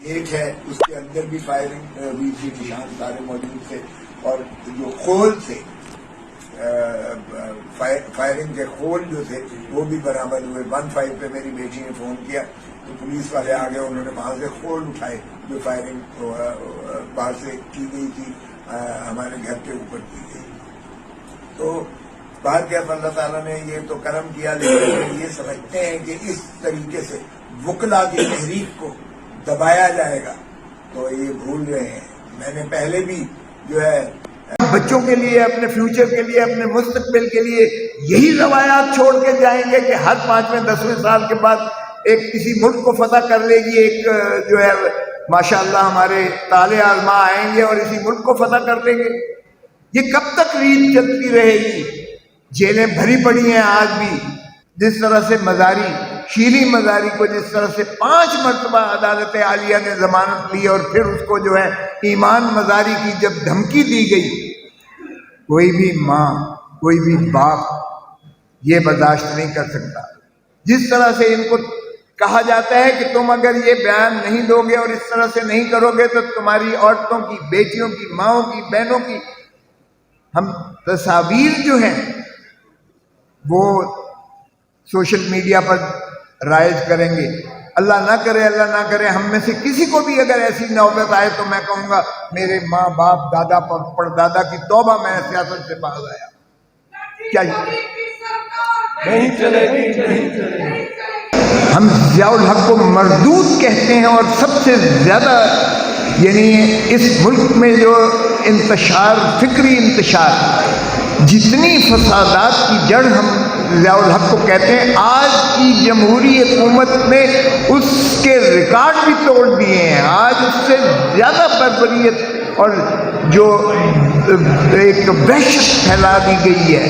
Gate है उसके अंदर भी फायरिंग हुई थी, निशान सारे मौजूद थे और जो खोल थे फायरिंग के खोल जो थे वो भी बरामद हुए। 15 पे मेरी बेटी ने फोन किया तो पुलिस वाले आ गए, उन्होंने वहां से खोल उठाए जो फायरिंग बाहर से की गई थी, हमारे घर के ऊपर की गई। तो बाहर क्या अल्लाह ताला ने ये तो करम किया, लेकिन ये समझते हैं कि इस तरीके से वकला की तहरीक को दबाया जाएगा तो ये भूल रहे हैं। मैंने पहले भी जो है बच्चों के लिए, अपने फ्यूचर के लिए, अपने मुस्तकबिल के लिए यही रवायात छोड़ के जाएंगे कि हर 5वें 10वें साल के बाद एक किसी मुल्क को फतह कर लेगी, एक जो है माशाअल्लाह हमारे ताले आजमा आएंगे और इसी मुल्क को फतह कर लेंगे। ये कब तक रीत चलती रहेगी? जेलें भरी पड़ी हैं आज भी। जिस तरह से मजारी, शीरी मजारी को जिस तरह से 5 मरतबा अदालत आलिया ने जमानत ली और फिर उसको जो है ईमान मजारी की जब धमकी दी गई, कोई भी माँ, कोई भी बाप ये बर्दाश्त नहीं कर सकता। जिस तरह से इनको कहा जाता है कि तुम अगर ये बयान नहीं दोगे और इस तरह से नहीं करोगे तो तुम्हारी औरतों की, बेटियों की, माँओं की, बहनों की हम तस्वीर जो हैं वो सोशल मीडिया पर राइज करेंगे। अल्लाह ना करे हम में से किसी को भी अगर ऐसी नौबत आए तो मैं कहूँगा मेरे माँ बाप, दादा, परदादा की तौबा, मैं सियासत से बाहर आया। क्या नहीं चलेगी, नहीं चलेगी। हम ज़ियाउल हक को मरदूद कहते हैं और सबसे ज़्यादा यानी इस मुल्क में जो इंतशार, फिक्री इंतशार, जितनी फसादात की जड़ हम ज़ियाउल हक को कहते हैं, आज की जमहूरी हुकूमत ने उसके रिकॉर्ड भी तोड़ दिए हैं। आज उससे ज़्यादा बर्बरियत और जो एक वहशत फैला दी गई है।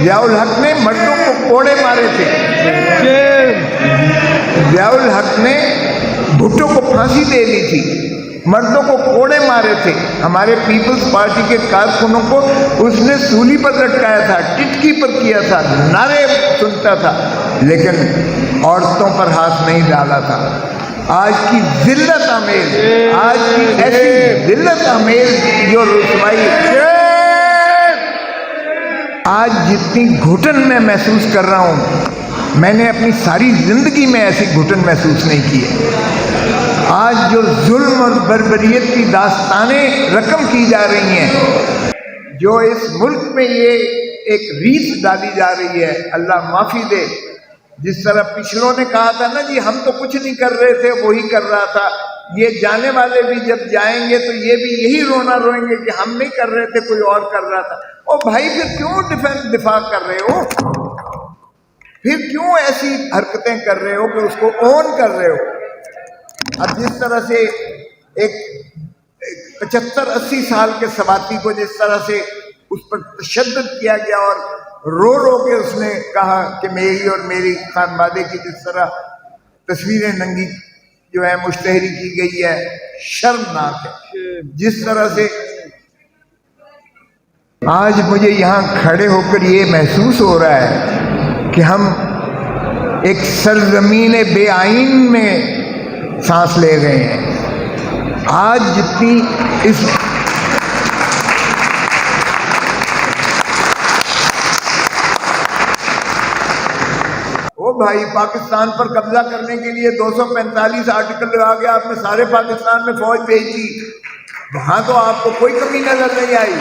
ज़ियाउल हक ने मर्दों को कोड़े मारे थे, ज़ियाउल हक ने भुट्टो को फांसी दे दी थी, मर्दों को कोड़े मारे थे। हमारे पीपल्स पार्टी के कारकुनों को उसने सूली पर लटकाया था, टिटकी पर किया था, नारे सुनता था, लेकिन औरतों पर हाथ नहीं डाला था। आज की जिल्लत आमेज, आज की ऐसी जिल्लत आमेज जो रुसवाई आज जितनी घुटन मैं महसूस कर रहा हूँ, मैंने अपनी सारी जिंदगी में ऐसी घुटन महसूस नहीं की है। आज जो जुल्म और बर्बरियत की दास्तानें रकम की जा रही हैं, जो इस मुल्क में ये एक रीत डाली जा रही है, अल्लाह माफ़ी दे। जिस तरह पिछलों ने कहा था ना जी हम तो कुछ नहीं कर रहे थे, वही कर रहा था, ये जाने वाले भी जब जाएंगे तो ये भी यही रोना रोएंगे कि हम नहीं कर रहे थे, कोई और कर रहा था। ओ भाई फिर क्यों दिफा कर रहे हो? फिर क्यों ऐसी हरकतें कर रहे हो कि उसको ओन कर रहे हो? अब जिस तरह से एक 75-80 साल के सवाती को जिस तरह से उस पर तशद्दुद किया गया और रो रो के उसने कहा कि मेरी और मेरी खानवादे की जिस तरह तस्वीरें नंगी जो है मुश्तहरी की गई है, शर्मनाक है। जिस तरह से आज मुझे यहाँ खड़े होकर ये महसूस हो रहा है कि हम एक सरजमीन बेआइन में सांस ले रहे हैं। आज जितनी इस ओ भाई पाकिस्तान पर कब्जा करने के लिए 245 आर्टिकल लगा के आपने सारे पाकिस्तान में फौज भेज दी। वहां तो आपको कोई कमी नजर नहीं आई,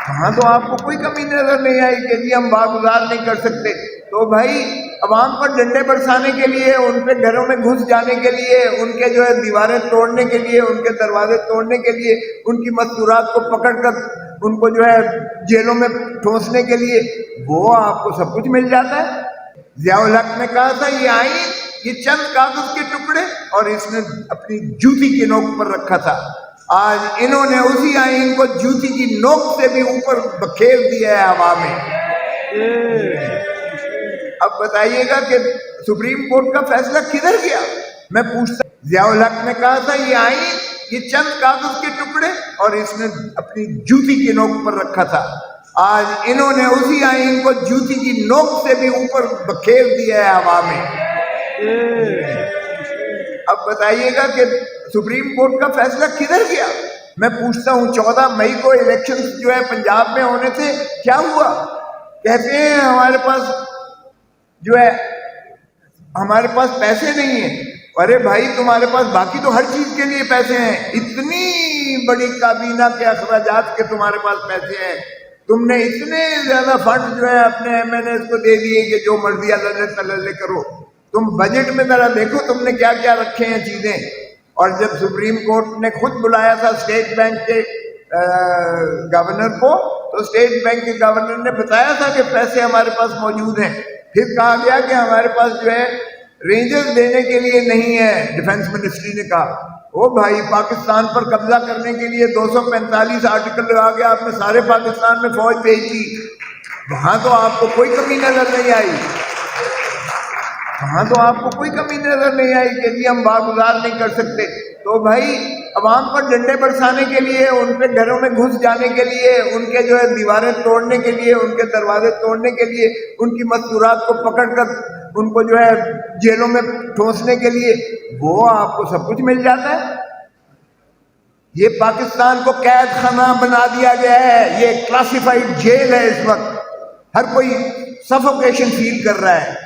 वहां तो आपको कोई कमी नजर नहीं आई कि जी हम बागुजार नहीं कर सकते। तो भाई अवाम पर डंडे बरसाने के लिए, उनके घरों में घुस जाने के लिए, उनके जो है दीवारें तोड़ने के लिए, उनके दरवाजे तोड़ने के लिए, उनकी मस्तूरात को पकड़कर उनको जो है जेलों में ठोंसने के लिए, वो आपको सब कुछ मिल जाता है। ज़ियाउल हक ने कहा था ये आईन, ये चंद कागज के टुकड़े, और इसने अपनी जूती की नोक पर रखा था। आज इन्होंने उसी आईन को जूती की नोक से भी ऊपर बखेर दिया है हवा में। अब बताइएगा कि सुप्रीम कोर्ट का फैसला किधर गया? मैं पूछता, ज़ियाउल हक ने कहा था ये आईन, ये चंद कागज के टुकड़े, और इसने अपनी जूती की नोक पर रखा था। आज इन्होंने उसी आईन को जूती की नोक से भी ऊपर बखेर दिया है हवा में। اب بتائیے گا کہ سپریم کورٹ کا فیصلہ کدھر گیا؟ میں پوچھتا ہوں 14 مئی کو الیکشن جو ہے پنجاب میں ہونے تھے، کیا ہوا؟ کہتے ہیں ہمارے پاس جو ہے ہمارے پاس پیسے نہیں ہیں۔ ارے بھائی تمہارے پاس باقی تو ہر چیز کے لیے پیسے ہیں، اتنی بڑی کابینہ کے اخراجات کے تمہارے پاس پیسے ہیں، تم نے اتنے زیادہ فنڈ جو ہے اپنے ایم این ایس کو دے دیے کہ جو مرضی اللہ تللے کرو۔ تم بجٹ میں ذرا دیکھو تم نے کیا کیا رکھے ہیں چیزیں۔ اور جب سپریم کورٹ نے خود بلایا تھا اسٹیٹ بینک کے گورنر کو، تو اسٹیٹ بینک کے گورنر نے بتایا تھا کہ پیسے ہمارے پاس موجود ہیں۔ پھر کہا گیا کہ ہمارے پاس جو ہے رینجز دینے کے لیے نہیں ہے، ڈیفنس منسٹری نے کہا۔ او بھائی، پاکستان پر قبضہ کرنے کے لیے 245 آرٹیکل لگا کے آپ نے سارے پاکستان میں فوج بھیج دی، وہاں تو آپ کو کوئی کمی نظر نہیں آئی، وہاں تو آپ کو کوئی کمی نظر نہیں آئی کہ جی ہم باگزار نہیں کر سکتے۔ تو بھائی عوام پر ڈنڈے برسانے کے لیے، ان کے گھروں میں گھس جانے کے لیے، ان کے جو ہے دیواریں توڑنے کے لیے، ان کے دروازے توڑنے کے لیے، ان کی مستورات کو پکڑ کر ان کو جو ہے جیلوں میں ٹھونسنے کے لیے، وہ آپ کو سب کچھ مل جاتا ہے۔ یہ پاکستان کو قید خانہ بنا دیا گیا ہے، یہ کلاسیفائڈ جیل ہے اس وقت، ہر کوئی سفوکیشن فیل کر رہا ہے۔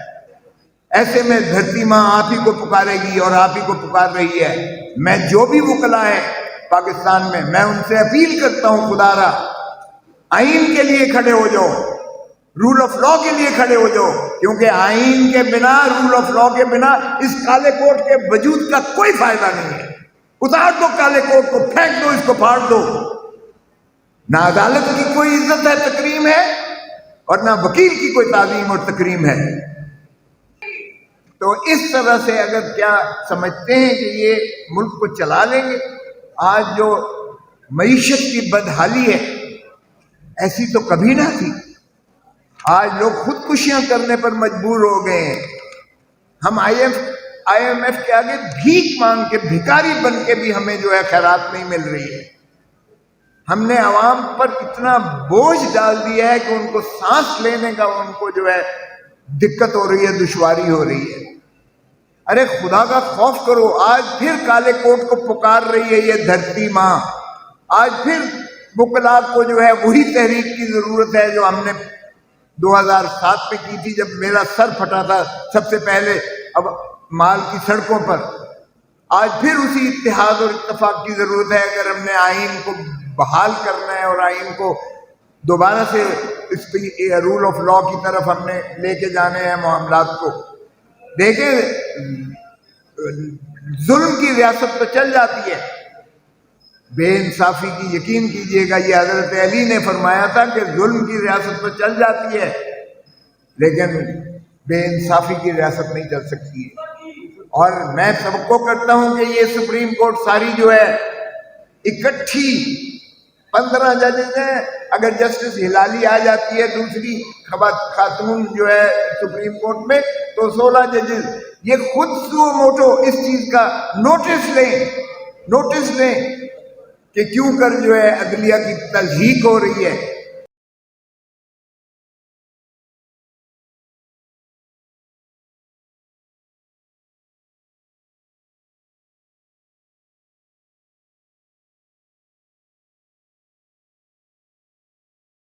ایسے میں دھرتی ماں آپ ہی کو پکارے گی اور آپ ہی کو پکار رہی ہے۔ میں جو بھی وکلا ہے پاکستان میں ان سے اپیل کرتا ہوں، خدا را آئین کے لیے کھڑے ہو جاؤ، رول آف لا کے لیے کھڑے ہو جاؤ، کیونکہ آئین کے بنا، رول آف لا کے بنا اس کالے کوٹ کے وجود کا کوئی فائدہ نہیں ہے۔ اتار دو کالے کوٹ کو، پھینک دو، اس کو پھاڑ دو۔ نہ عدالت کی کوئی عزت ہے، تکریم ہے، اور نہ وکیل کی کوئی تعظیم اور تکریم ہے۔ تو اس طرح سے اگر کیا سمجھتے ہیں کہ یہ ملک کو چلا لیں گے؟ آج جو معیشت کی بدحالی ہے، ایسی تو کبھی نہ تھی۔ آج لوگ خودکشیاں کرنے پر مجبور ہو گئے ہیں۔ ہم آئی ایم ایف کے آگے بھیک مانگ کے، بھکاری بن کے بھی ہمیں جو ہے خیرات نہیں مل رہی ہے۔ ہم نے عوام پر اتنا بوجھ ڈال دیا ہے کہ ان کو سانس لینے کا ان کو جو ہے دقت ہو رہی ہے، دشواری ہو رہی ہے۔ ارے خدا کا خوف کرو، آج پھر کالے کوٹ کو پکار رہی ہے یہ دھرتی ماں۔ آج پھر وکلاء کو جو ہے وہی تحریک کی ضرورت ہے جو ہم نے 2007 میں کی تھی، جب میرا سر پھٹا تھا سب سے پہلے اب مال کی سڑکوں پر۔ آج پھر اسی اتحاد اور اتفاق کی ضرورت ہے اگر ہم نے آئین کو بحال کرنا ہے اور آئین کو دوبارہ سے اس رول آف لا کی طرف ہم نے لے کے جانے ہیں معاملات کو۔ دیکھیں، ظلم کی ریاست تو چل جاتی ہے، بے انصافی کی یقین کیجئے گا، یہ حضرت علی نے فرمایا تھا کہ ظلم کی ریاست تو چل جاتی ہے لیکن بے انصافی کی ریاست نہیں چل سکتی ہے۔ اور میں توقع کرتا ہوں کہ یہ سپریم کورٹ ساری جو ہے اکٹھی 15 ججز ہیں، اگر جسٹس ہلالی آ جاتی ہے دوسری خاتون جو ہے سپریم کورٹ میں، تو 16 ججز یہ خود سو موٹو اس چیز کا نوٹس لیں کہ کیوں کر جو ہے عدلیہ کی تضحیک ہو رہی ہے۔